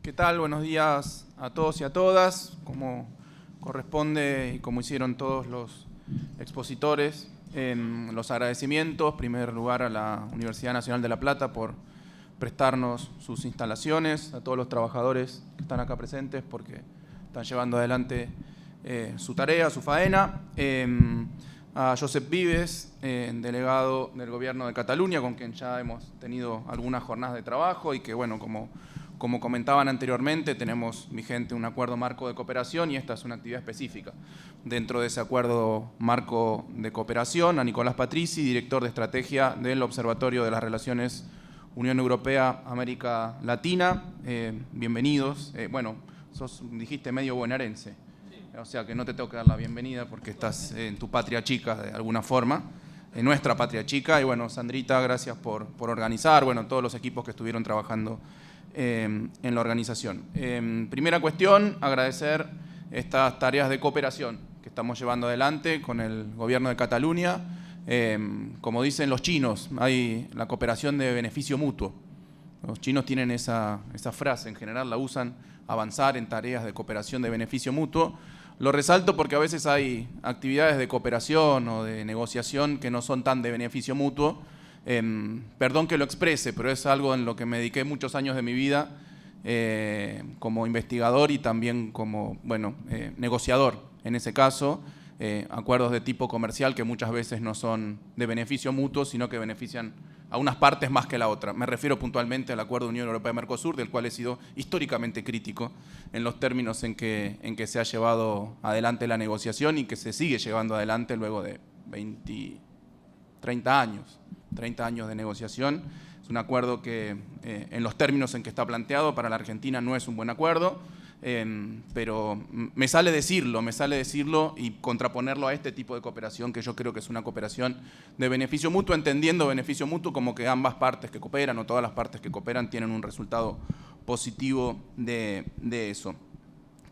¿Qué tal? Buenos días a todos y a todas. Como corresponde y como hicieron todos los expositores, los agradecimientos, en primer lugar a la Universidad Nacional de La Plata por prestarnos sus instalaciones, a todos los trabajadores que están acá presentes porque están llevando adelante su tarea, su faena, a Josep Vives, delegado del Gobierno de Cataluña, con quien ya hemos tenido algunas jornadas de trabajo y que, bueno, como comentaban anteriormente, tenemos vigente un acuerdo marco de cooperación y esta es una actividad específica. Dentro de ese acuerdo marco de cooperación, a Nicolás Patrici, director de estrategia del Observatorio de las Relaciones Unión Europea-América Latina. Bienvenidos. Bueno, dijiste medio bonaerense, o sea que no te tengo que dar la bienvenida porque estás en tu patria chica de alguna forma, en nuestra patria chica. Y bueno, Sandrita, gracias por organizar, bueno, todos los equipos que estuvieron trabajando en la organización. Primera cuestión, agradecer estas tareas de cooperación que estamos llevando adelante con el Gobierno de Cataluña. Como dicen los chinos, hay la cooperación de beneficio mutuo. Los chinos tienen esa frase, en general la usan, avanzar en tareas de cooperación de beneficio mutuo. Lo resalto porque a veces hay actividades de cooperación o de negociación que no son tan de beneficio mutuo. Perdón que lo exprese, pero es algo en lo que me dediqué muchos años de mi vida como investigador y también como negociador. En ese caso, acuerdos de tipo comercial que muchas veces no son de beneficio mutuo, sino que benefician a unas partes más que la otra. Me refiero puntualmente al Acuerdo Unión Europea-Mercosur, del cual he sido históricamente crítico en los términos en que se ha llevado adelante la negociación y que se sigue llevando adelante luego de 30 años de negociación. Es un acuerdo que en los términos en que está planteado para la Argentina no es un buen acuerdo, pero me sale decirlo y contraponerlo a este tipo de cooperación que yo creo que es una cooperación de beneficio mutuo, entendiendo beneficio mutuo como que ambas partes que cooperan o todas las partes que cooperan tienen un resultado positivo de eso.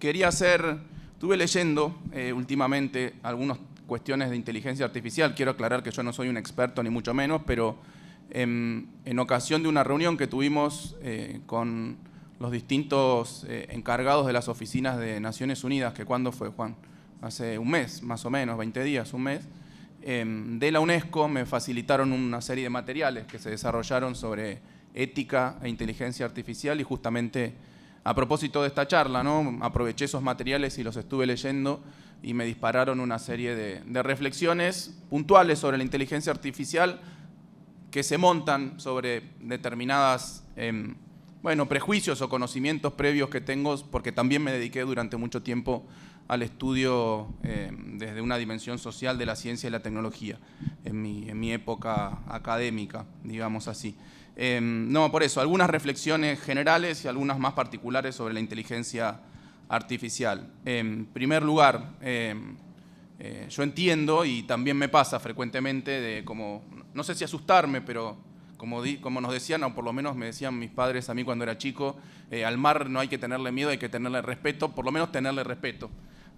Estuve leyendo últimamente algunas cuestiones de inteligencia artificial. Quiero aclarar que yo no soy un experto ni mucho menos, pero en ocasión de una reunión que tuvimos con los distintos encargados de las oficinas de Naciones Unidas, que ¿cuándo fue, Juan? Hace un mes, más o menos, 20 días, un mes, de la UNESCO me facilitaron una serie de materiales que se desarrollaron sobre ética e inteligencia artificial y justamente a propósito de esta charla, ¿no? Aproveché esos materiales y los estuve leyendo y me dispararon una serie de reflexiones puntuales sobre la inteligencia artificial que se montan sobre determinadas prejuicios o conocimientos previos que tengo, porque también me dediqué durante mucho tiempo al estudio desde una dimensión social de la ciencia y la tecnología, en mi época académica, digamos así. Por eso, algunas reflexiones generales y algunas más particulares sobre la inteligencia artificial. En primer lugar, yo entiendo, y también me pasa frecuentemente, no sé si asustarme, pero como nos decían, o por lo menos me decían mis padres a mí cuando era chico, al mar no hay que tenerle miedo, hay que tenerle respeto, por lo menos tenerle respeto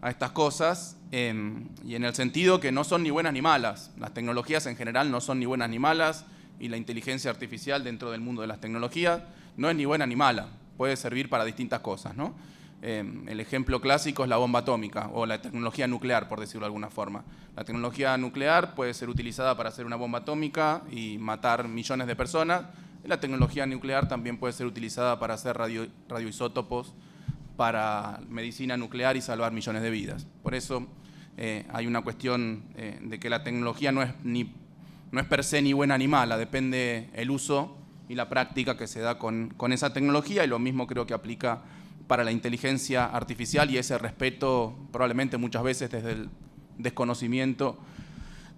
a estas cosas, y en el sentido que no son ni buenas ni malas. Las tecnologías en general no son ni buenas ni malas, y la inteligencia artificial dentro del mundo de las tecnologías no es ni buena ni mala, puede servir para distintas cosas, ¿no? El ejemplo clásico es la bomba atómica o la tecnología nuclear, por decirlo de alguna forma. La tecnología nuclear puede ser utilizada para hacer una bomba atómica y matar millones de personas. La tecnología nuclear también puede ser utilizada para hacer radioisótopos para medicina nuclear y salvar millones de vidas. Por eso hay una cuestión de que la tecnología no es per se ni buena ni mala, depende el uso y la práctica que se da con esa tecnología, y lo mismo creo que aplica para la inteligencia artificial y ese respeto probablemente muchas veces desde el desconocimiento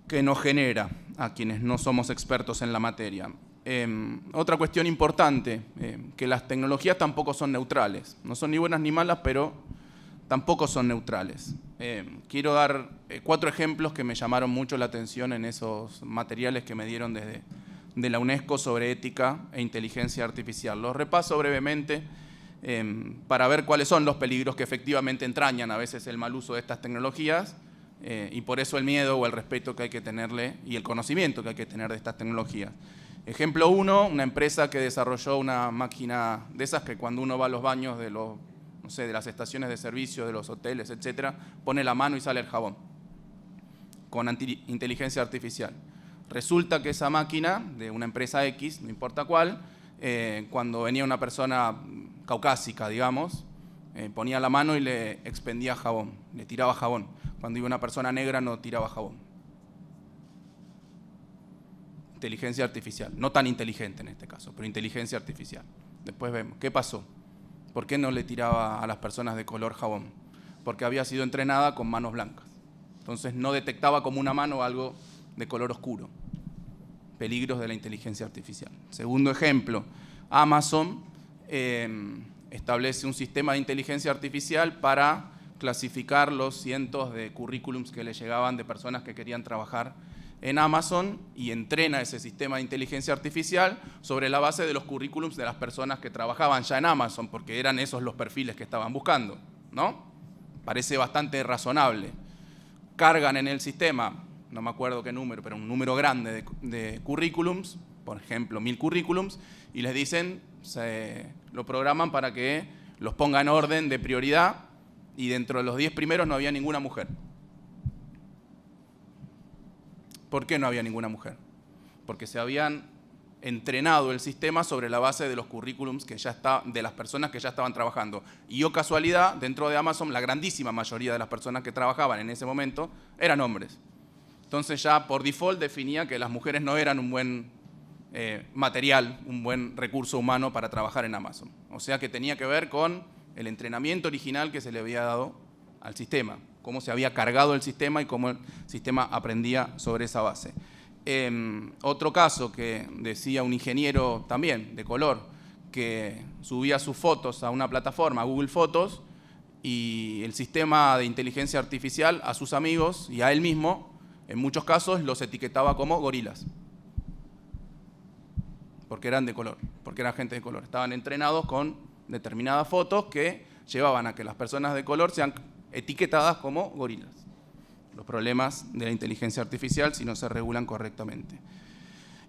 que nos genera a quienes no somos expertos en la materia. Otra cuestión importante, que las tecnologías tampoco son neutrales, no son ni buenas ni malas, pero tampoco son neutrales. Quiero dar 4 ejemplos que me llamaron mucho la atención en esos materiales que me dieron de la UNESCO sobre ética e inteligencia artificial. Los repaso brevemente para ver cuáles son los peligros que efectivamente entrañan a veces el mal uso de estas tecnologías y por eso el miedo o el respeto que hay que tenerle y el conocimiento que hay que tener de estas tecnologías. Ejemplo 1, una empresa que desarrolló una máquina de esas que cuando uno va a los baños de los, no sé, de las estaciones de servicio, de los hoteles, etcétera, pone la mano y sale el jabón con inteligencia artificial. Resulta que esa máquina de una empresa X, no importa cuál, cuando venía una persona caucásica, digamos, ponía la mano y le expendía jabón, le tiraba jabón. Cuando iba una persona negra no tiraba jabón. Inteligencia artificial, no tan inteligente en este caso, pero inteligencia artificial. Después vemos, ¿qué pasó? ¿Por qué no le tiraba a las personas de color jabón? Porque había sido entrenada con manos blancas. Entonces no detectaba como una mano algo de color oscuro. Peligros de la inteligencia artificial. Segundo ejemplo, Amazon establece un sistema de inteligencia artificial para clasificar los cientos de currículums que le llegaban de personas que querían trabajar en Amazon y entrena ese sistema de inteligencia artificial sobre la base de los currículums de las personas que trabajaban ya en Amazon, porque eran esos los perfiles que estaban buscando, ¿no? Parece bastante razonable. Cargan en el sistema, no me acuerdo qué número, pero un número grande de currículums, por ejemplo 1000 currículums, y les dicen, lo programan para que los ponga en orden de prioridad, y dentro de los 10 primeros no había ninguna mujer. ¿Por qué no había ninguna mujer? Porque se habían entrenado el sistema sobre la base de los currículums de las personas que ya estaban trabajando. Y oh casualidad, dentro de Amazon, la grandísima mayoría de las personas que trabajaban en ese momento eran hombres. Entonces ya por default definía que las mujeres no eran un buen material, un buen recurso humano para trabajar en Amazon. O sea que tenía que ver con el entrenamiento original que se le había dado al sistema, cómo se había cargado el sistema y cómo el sistema aprendía sobre esa base. Otro caso que decía un ingeniero también de color, que subía sus fotos a una plataforma, a Google Fotos, y el sistema de inteligencia artificial a sus amigos y a él mismo, en muchos casos los etiquetaba como gorilas, porque eran de color, porque eran gente de color. Estaban entrenados con determinadas fotos que llevaban a que las personas de color sean etiquetadas como gorilas. Los problemas de la inteligencia artificial si no se regulan correctamente.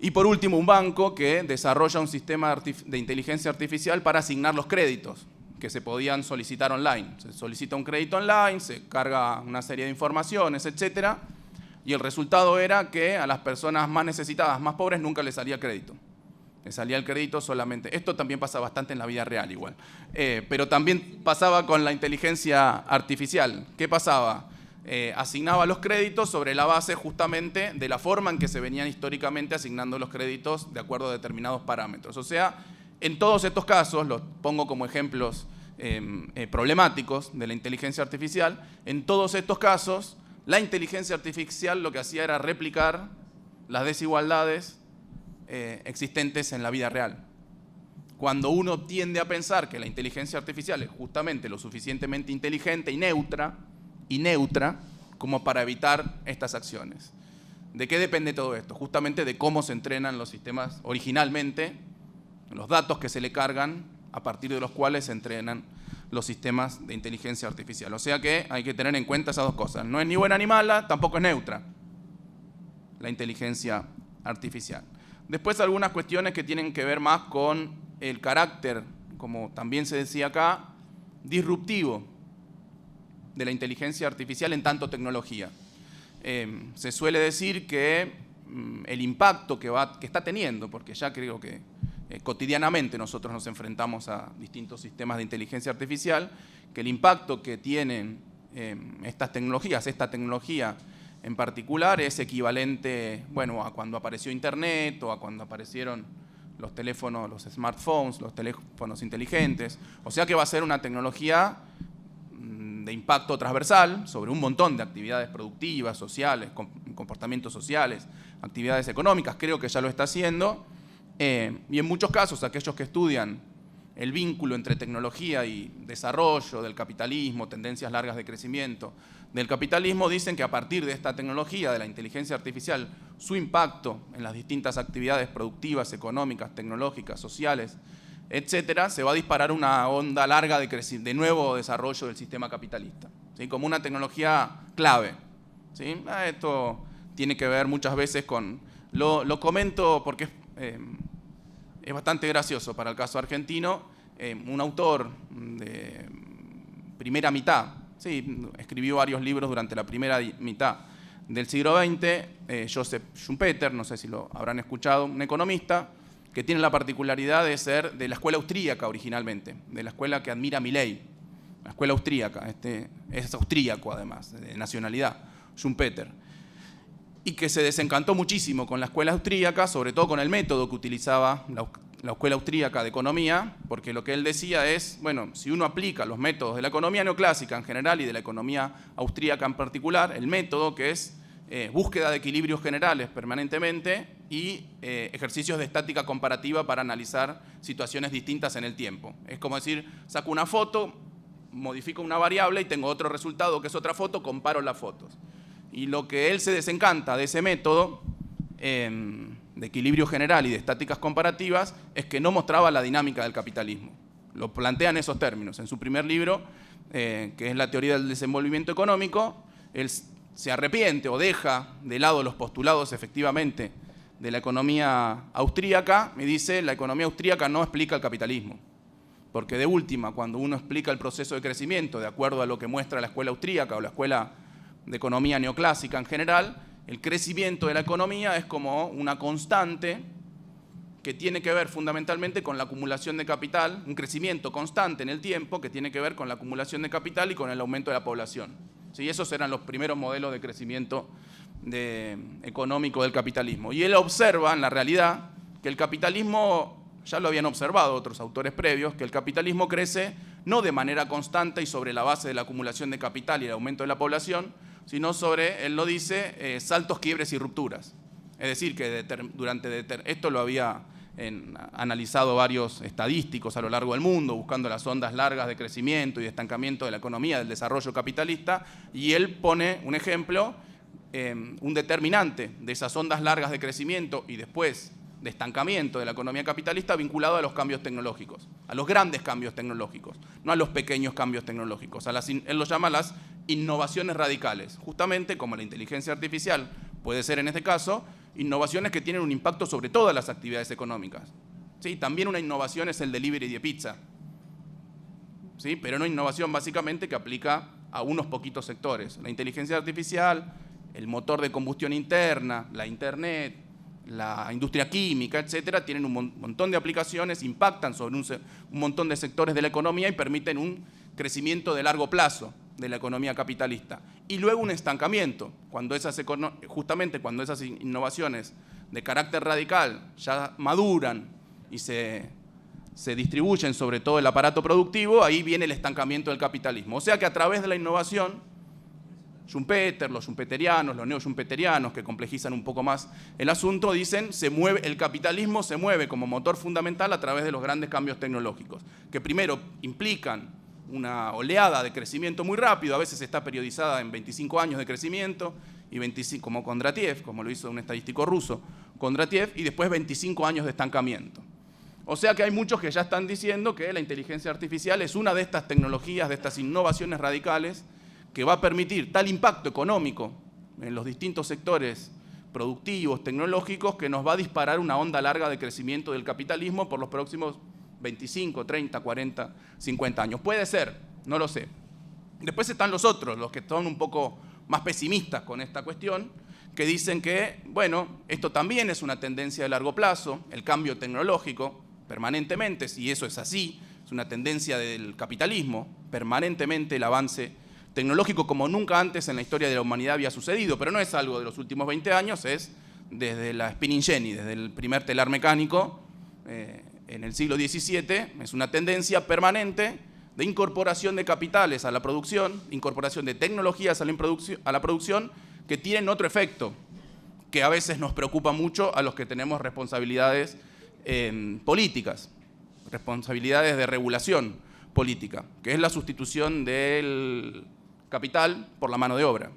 Y por último, un banco que desarrolla un sistema de inteligencia artificial para asignar los créditos que se podían solicitar online. Se solicita un crédito online, se carga una serie de informaciones, etc. Y el resultado era que a las personas más necesitadas, más pobres, nunca les salía crédito. Les salía el crédito solamente. Esto también pasa bastante en la vida real igual. Pero también pasaba con la inteligencia artificial. ¿Qué pasaba? Asignaba los créditos sobre la base justamente de la forma en que se venían históricamente asignando los créditos de acuerdo a determinados parámetros. O sea, en todos estos casos, los pongo como ejemplos problemáticos de la inteligencia artificial, en todos estos casos, la inteligencia artificial lo que hacía era replicar las desigualdades existentes en la vida real. Cuando uno tiende a pensar que la inteligencia artificial es justamente lo suficientemente inteligente y neutra como para evitar estas acciones. ¿De qué depende todo esto? Justamente de cómo se entrenan los sistemas originalmente, los datos que se le cargan a partir de los cuales se entrenan los sistemas de inteligencia artificial. O sea que hay que tener en cuenta esas dos cosas. No es ni buena ni mala, tampoco es neutra la inteligencia artificial. Después algunas cuestiones que tienen que ver más con el carácter, como también se decía acá, disruptivo de la inteligencia artificial en tanto tecnología. Se suele decir que el impacto que está teniendo, porque ya creo que cotidianamente nosotros nos enfrentamos a distintos sistemas de inteligencia artificial, que el impacto que tienen estas tecnologías, esta tecnología en particular, es equivalente, bueno, a cuando apareció Internet o a cuando aparecieron los teléfonos, los smartphones, los teléfonos inteligentes. O sea que va a ser una tecnología de impacto transversal sobre un montón de actividades productivas, sociales, comportamientos sociales, actividades económicas. Creo que ya lo está haciendo. Y en muchos casos, aquellos que estudian el vínculo entre tecnología y desarrollo del capitalismo, tendencias largas de crecimiento del capitalismo, dicen que a partir de esta tecnología, de la inteligencia artificial, su impacto en las distintas actividades productivas, económicas, tecnológicas, sociales, etcétera, se va a disparar una onda larga de nuevo desarrollo del sistema capitalista, ¿sí? Como una tecnología clave, ¿sí? Esto tiene que ver muchas veces con... Lo comento porque es bastante gracioso para el caso argentino. Un autor de primera mitad, sí, escribió varios libros durante la primera mitad del siglo XX, Joseph Schumpeter, no sé si lo habrán escuchado, un economista que tiene la particularidad de ser de la escuela austríaca originalmente, de la escuela que admira Milley, la escuela austríaca, es austríaco además, de nacionalidad, Schumpeter, y que se desencantó muchísimo con la escuela austríaca, sobre todo con el método que utilizaba la escuela austríaca de economía, porque lo que él decía es, bueno, si uno aplica los métodos de la economía neoclásica en general y de la economía austríaca en particular, el método que es búsqueda de equilibrios generales permanentemente y ejercicios de estática comparativa para analizar situaciones distintas en el tiempo. Es como decir, saco una foto, modifico una variable y tengo otro resultado que es otra foto, comparo las fotos. Y lo que él se desencanta de ese método de equilibrio general y de estáticas comparativas es que no mostraba la dinámica del capitalismo. Lo plantea en esos términos. En su primer libro, que es La teoría del desenvolvimiento económico, él se arrepiente o deja de lado los postulados efectivamente de la economía austríaca y dice la economía austríaca no explica el capitalismo. Porque de última, cuando uno explica el proceso de crecimiento de acuerdo a lo que muestra la escuela austríaca o la escuela de economía neoclásica en general, el crecimiento de la economía es como una constante que tiene que ver fundamentalmente con la acumulación de capital, un crecimiento constante en el tiempo que tiene que ver con la acumulación de capital y con el aumento de la población. ¿Sí? Esos eran los primeros modelos de crecimiento económico del capitalismo. Y él observa en la realidad que el capitalismo, ya lo habían observado otros autores previos, que el capitalismo crece no de manera constante y sobre la base de la acumulación de capital y el aumento de la población, sino sobre, él lo dice, saltos, quiebres y rupturas. Es decir, que esto lo había analizado varios estadísticos a lo largo del mundo, buscando las ondas largas de crecimiento y de estancamiento de la economía, del desarrollo capitalista, y él pone un ejemplo, un determinante de esas ondas largas de crecimiento y después de estancamiento de la economía capitalista vinculado a los cambios tecnológicos, a los grandes cambios tecnológicos, no a los pequeños cambios tecnológicos. Él los llama las innovaciones radicales, justamente como la inteligencia artificial puede ser en este caso, innovaciones que tienen un impacto sobre todas las actividades económicas. ¿Sí? También una innovación es el delivery de pizza, ¿sí? Pero una innovación básicamente que aplica a unos poquitos sectores. La inteligencia artificial, el motor de combustión interna, la internet, la industria química, etcétera, tienen un montón de aplicaciones, impactan sobre un montón de sectores de la economía y permiten un crecimiento de largo plazo de la economía capitalista. Y luego un estancamiento, justamente cuando esas innovaciones de carácter radical ya maduran y se distribuyen sobre todo el aparato productivo, ahí viene el estancamiento del capitalismo. O sea que a través de la innovación, Schumpeter, los schumpeterianos, los neo-schumpeterianos, que complejizan un poco más el asunto, dicen el capitalismo se mueve como motor fundamental a través de los grandes cambios tecnológicos, que primero implican una oleada de crecimiento muy rápido, a veces está periodizada en 25 años de crecimiento, y 25, como Kondratiev, como lo hizo un estadístico ruso, Kondratiev, y después 25 años de estancamiento. O sea que hay muchos que ya están diciendo que la inteligencia artificial es una de estas tecnologías, de estas innovaciones radicales, que va a permitir tal impacto económico en los distintos sectores productivos, tecnológicos, que nos va a disparar una onda larga de crecimiento del capitalismo por los próximos 25, 30, 40, 50 años. Puede ser, no lo sé. Después están los otros, los que son un poco más pesimistas con esta cuestión, que dicen que, bueno, esto también es una tendencia de largo plazo, el cambio tecnológico, permanentemente, si eso es así, es una tendencia del capitalismo, permanentemente el avance tecnológico como nunca antes en la historia de la humanidad había sucedido, pero no es algo de los últimos 20 años, es desde la spinning jenny, desde el primer telar mecánico, en el siglo XVII, es una tendencia permanente de incorporación de capitales a la producción, incorporación de tecnologías a la producción, que tienen otro efecto, que a veces nos preocupa mucho a los que tenemos responsabilidades políticas, responsabilidades de regulación política, que es la sustitución del capital por la mano de obra.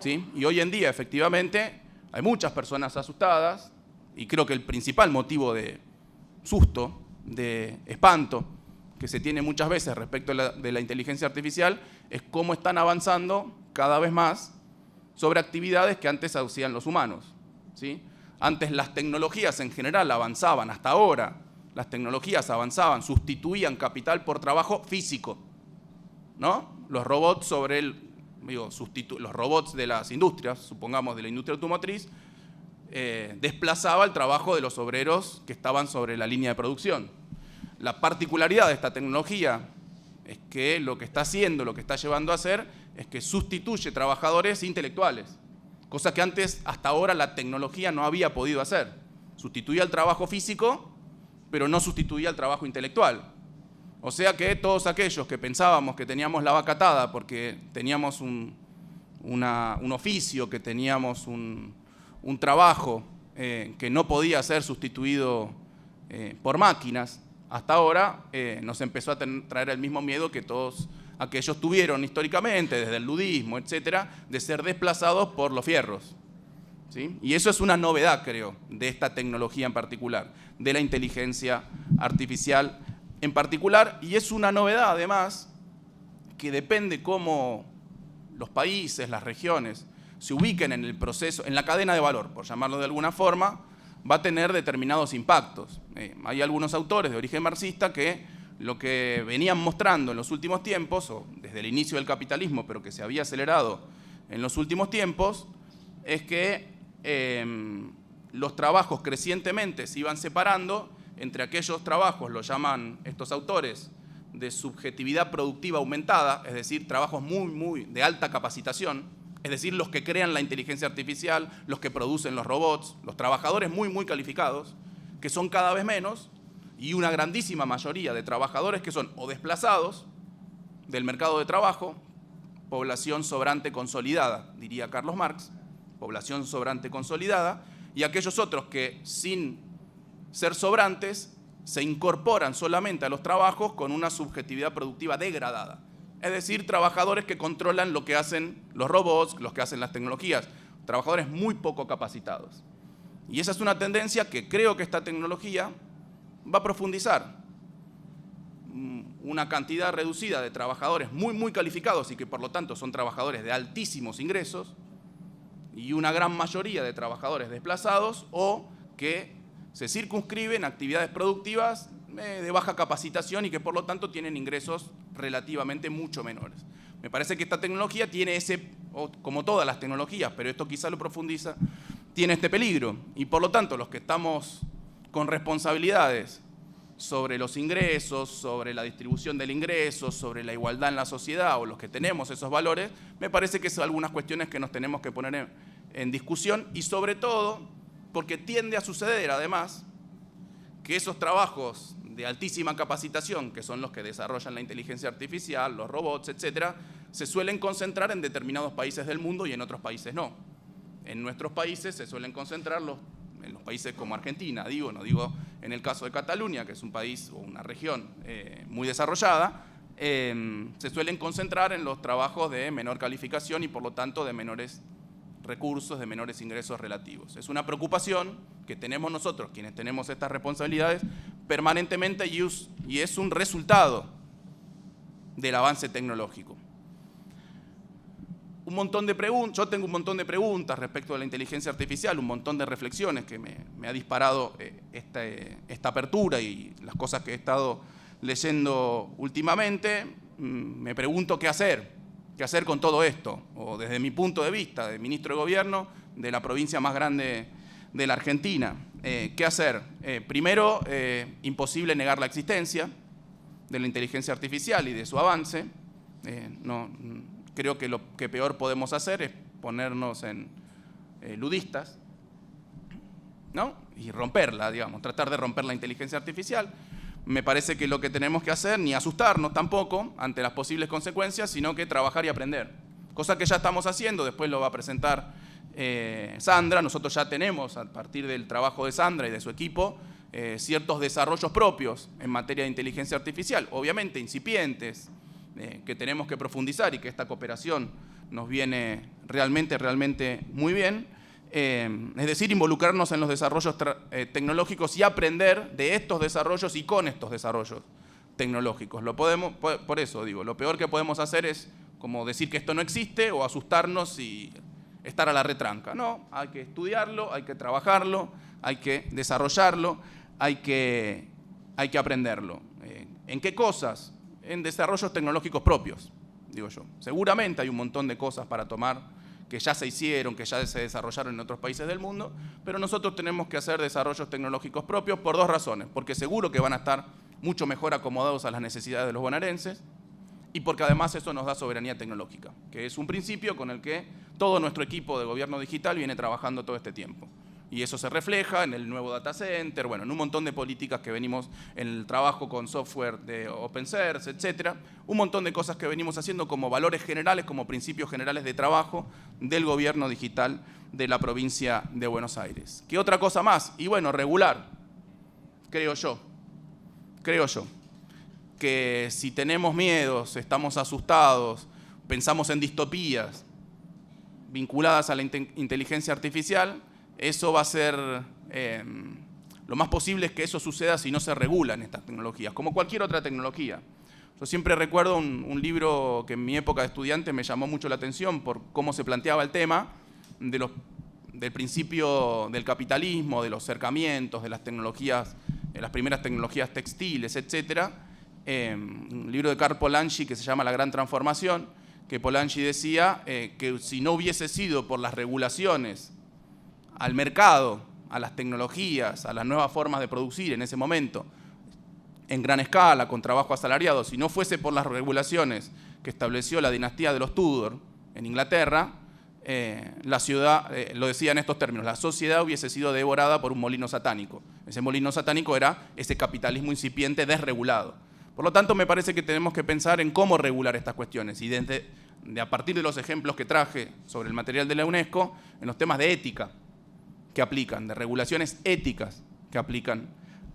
¿Sí? Y hoy en día, efectivamente, hay muchas personas asustadas, y creo que el principal motivo de susto, de espanto, que se tiene muchas veces respecto de la inteligencia artificial, es cómo están avanzando cada vez más sobre actividades que antes hacían los humanos. ¿Sí? Antes las tecnologías en general avanzaban, hasta ahora las tecnologías avanzaban, sustituían capital por trabajo físico, ¿no? Los robots los robots de las industrias, supongamos de la industria automotriz, desplazaba el trabajo de los obreros que estaban sobre la línea de producción. La particularidad de esta tecnología es que lo que está haciendo, lo que está llevando a hacer, es que sustituye trabajadores intelectuales, cosa que antes, hasta ahora, la tecnología no había podido hacer. Sustituía el trabajo físico, pero no sustituía el trabajo intelectual. O sea que todos aquellos que pensábamos que teníamos la vaca atada porque teníamos un oficio, que teníamos un trabajo que no podía ser sustituido por máquinas, hasta ahora nos empezó a traer el mismo miedo que todos aquellos tuvieron históricamente, desde el ludismo, etcétera, de ser desplazados por los fierros, ¿sí? Y eso es una novedad, creo, de esta tecnología en particular, de la inteligencia artificial en particular, y es una novedad además que depende cómo los países, las regiones, se ubiquen en el proceso, en la cadena de valor, por llamarlo de alguna forma, va a tener determinados impactos. Hay algunos autores de origen marxista que lo que venían mostrando en los últimos tiempos, o desde el inicio del capitalismo, pero que se había acelerado en los últimos tiempos, es que los trabajos crecientemente se iban separando entre aquellos trabajos, lo llaman estos autores, de subjetividad productiva aumentada, es decir, trabajos muy de alta capacitación, es decir, los que crean la inteligencia artificial, los que producen los robots, los trabajadores muy calificados, que son cada vez menos, y una grandísima mayoría de trabajadores que son o desplazados del mercado de trabajo, población sobrante consolidada, diría Carlos Marx, población sobrante consolidada, y aquellos otros que sin ser sobrantes se incorporan solamente a los trabajos con una subjetividad productiva degradada. Es decir, trabajadores que controlan lo que hacen los robots, lo que hacen las tecnologías, trabajadores muy poco capacitados. Y esa es una tendencia que creo que esta tecnología va a profundizar. Una cantidad reducida de trabajadores muy calificados y que por lo tanto son trabajadores de altísimos ingresos, y una gran mayoría de trabajadores desplazados o que se circunscriben a actividades productivas de baja capacitación y que por lo tanto tienen ingresos relativamente mucho menores. Me parece que esta tecnología tiene como todas las tecnologías, pero esto quizá lo profundiza, tiene este peligro. Y por lo tanto, los que estamos con responsabilidades sobre los ingresos, sobre la distribución del ingreso, sobre la igualdad en la sociedad, o los que tenemos esos valores, me parece que son algunas cuestiones que nos tenemos que poner en discusión, y sobre todo porque tiende a suceder además que esos trabajos de altísima capacitación, que son los que desarrollan la inteligencia artificial, los robots, etcétera, se suelen concentrar en determinados países del mundo y en otros países no. En nuestros países se suelen concentrar en los países como Argentina, no digo en el caso de Cataluña, que es un país o una región muy desarrollada, se suelen concentrar en los trabajos de menor calificación y por lo tanto de menores recursos, de menores ingresos relativos. Es una preocupación que tenemos nosotros, quienes tenemos estas responsabilidades, permanentemente, y es un resultado del avance tecnológico. Yo tengo un montón de preguntas respecto a la inteligencia artificial, un montón de reflexiones que me ha disparado esta apertura y las cosas que he estado leyendo últimamente. Me pregunto qué hacer con todo esto, o desde mi punto de vista, de ministro de Gobierno de la provincia más grande de la Argentina. ¿Qué hacer? Primero, imposible negar la existencia de la inteligencia artificial y de su avance. Creo que lo que peor podemos hacer es ponernos en ludistas, ¿no? Y romperla, tratar de romper la inteligencia artificial. Me parece que lo que tenemos que hacer, ni asustarnos tampoco ante las posibles consecuencias, sino que trabajar y aprender. Cosa que ya estamos haciendo, después lo va a presentar Sandra. Nosotros ya tenemos, a partir del trabajo de Sandra y de su equipo, ciertos desarrollos propios en materia de inteligencia artificial, obviamente incipientes, que tenemos que profundizar y que esta cooperación nos viene realmente muy bien. Es decir, involucrarnos en los desarrollos tecnológicos y aprender de estos desarrollos y con estos desarrollos tecnológicos. Por eso digo, lo peor que podemos hacer es como decir que esto no existe o asustarnos y estar a la retranca. No, hay que estudiarlo, hay que trabajarlo, hay que desarrollarlo, hay que aprenderlo. ¿En qué cosas? En desarrollos tecnológicos propios, digo yo. Seguramente hay un montón de cosas para tomar que ya se hicieron, que ya se desarrollaron en otros países del mundo, pero nosotros tenemos que hacer desarrollos tecnológicos propios por dos razones. Porque seguro que van a estar mucho mejor acomodados a las necesidades de los bonaerenses y porque además eso nos da soberanía tecnológica, que es un principio con el que todo nuestro equipo de gobierno digital viene trabajando todo este tiempo. Y eso se refleja en el nuevo data center, bueno, en un montón de políticas que venimos en el trabajo con software de open source, etcétera. Un montón de cosas que venimos haciendo como valores generales, como principios generales de trabajo del gobierno digital de la provincia de Buenos Aires. ¿Qué otra cosa más? Y bueno, regular, creo yo, que si tenemos miedos, estamos asustados, pensamos en distopías vinculadas a la inteligencia artificial, eso va a ser, lo más posible es que eso suceda si no se regulan estas tecnologías, como cualquier otra tecnología. Yo siempre recuerdo un libro que en mi época de estudiante me llamó mucho la atención por cómo se planteaba el tema del principio del capitalismo, de los cercamientos, de las tecnologías, de las primeras tecnologías textiles, etc. Un libro de Karl Polanyi que se llama La Gran Transformación, que Polanyi decía que si no hubiese sido por las regulaciones al mercado, a las tecnologías, a las nuevas formas de producir en ese momento, en gran escala, con trabajo asalariado, si no fuese por las regulaciones que estableció la dinastía de los Tudor en Inglaterra, la ciudad, lo decía en estos términos, la sociedad hubiese sido devorada por un molino satánico. Ese molino satánico era ese capitalismo incipiente desregulado. Por lo tanto, me parece que tenemos que pensar en cómo regular estas cuestiones y a partir de los ejemplos que traje sobre el material de la UNESCO, en los temas de ética que aplican, de regulaciones éticas que aplican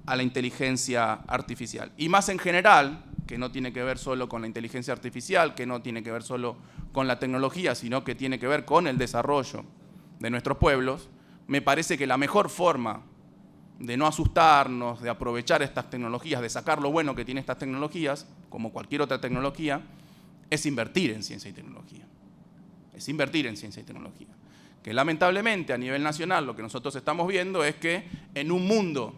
a la inteligencia artificial. Y más en general, que no tiene que ver solo con la inteligencia artificial, que no tiene que ver solo con la tecnología, sino que tiene que ver con el desarrollo de nuestros pueblos, me parece que la mejor forma de no asustarnos, de aprovechar estas tecnologías, de sacar lo bueno que tienen estas tecnologías, como cualquier otra tecnología, es invertir en ciencia y tecnología. Es invertir en ciencia y tecnología. Que lamentablemente a nivel nacional lo que nosotros estamos viendo es que en un mundo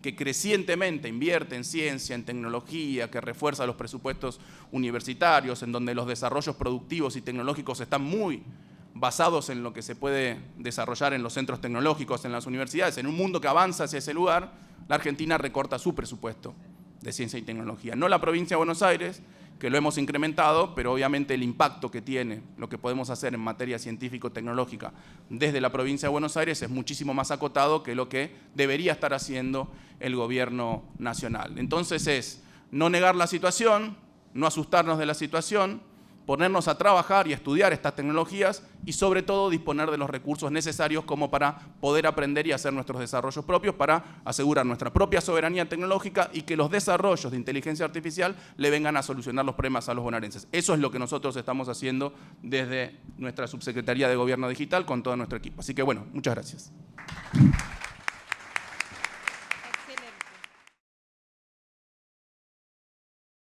que crecientemente invierte en ciencia, en tecnología, que refuerza los presupuestos universitarios, en donde los desarrollos productivos y tecnológicos están muy basados en lo que se puede desarrollar en los centros tecnológicos, en las universidades, en un mundo que avanza hacia ese lugar, la Argentina recorta su presupuesto de ciencia y tecnología. No la provincia de Buenos Aires, que lo hemos incrementado, pero obviamente el impacto que tiene lo que podemos hacer en materia científico-tecnológica desde la provincia de Buenos Aires es muchísimo más acotado que lo que debería estar haciendo el gobierno nacional. Entonces es no negar la situación, no asustarnos de la situación, ponernos a trabajar y a estudiar estas tecnologías y sobre todo disponer de los recursos necesarios como para poder aprender y hacer nuestros desarrollos propios para asegurar nuestra propia soberanía tecnológica y que los desarrollos de inteligencia artificial le vengan a solucionar los problemas a los bonaerenses. Eso es lo que nosotros estamos haciendo desde nuestra Subsecretaría de Gobierno Digital con todo nuestro equipo. Así que bueno, muchas gracias.